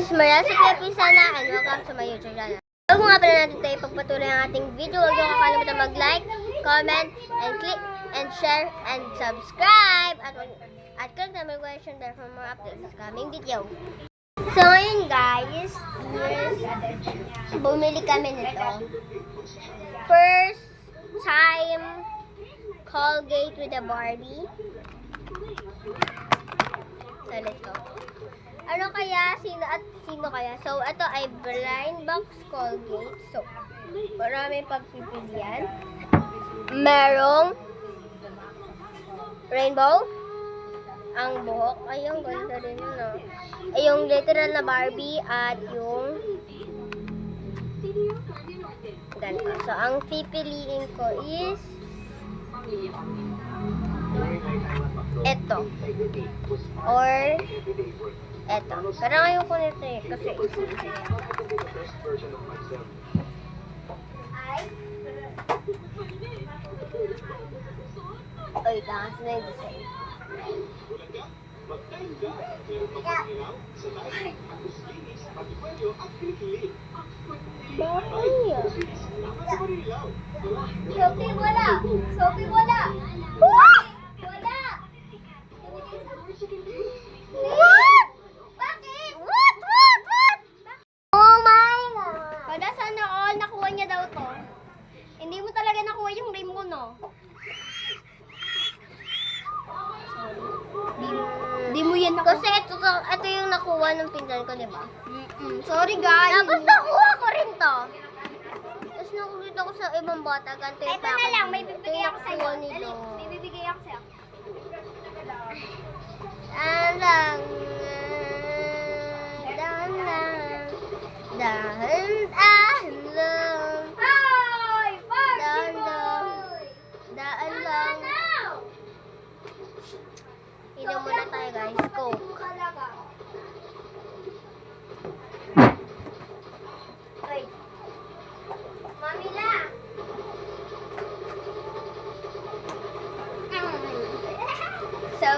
is Mariel Pisana and welcome to my YouTube channel. Bago nga pala natin tayo pagpatuloy ang ating video, huwag niyo kakalimutan mag-like, comment, and click, and share, and subscribe. At click na may question there for more updates coming video. So ngayon guys, bumili kami nito. First time Colgate with a Barbie. So let's go. Ano kaya? Sino kaya? So, ito ay blind box Colgate. So, marami pagpipilian. Merong rainbow. Ang buhok. Ay, yung ganda rin yun, no? Ay, yung literal na Barbie at yung ganito. So, ang pipiliin ko is ito. Or eto. Pero ngayon ko nito eh. Kasi ay, takas na yung design. Bakit yan? Sophie, wala! Sophie, wala! Wala! What? Bakit? What? Oh my God! Pada sana all nakuha niya daw to. Hindi mo talaga nakuha yung rim mo, no? Di mo yan nakuha. Kasi ito yung nakuha ng pinsan ko, di ba? Sorry guys. Tapos nakuha ko rin to. Tapos nakuha ko sa ibang bata. Ito na lang, may bibigay ako sa'yo. Dali, may bibigay ako sa'yo. Dahan-dahan. Inom muna tayo guys. Coke. Wait. Mamila! So,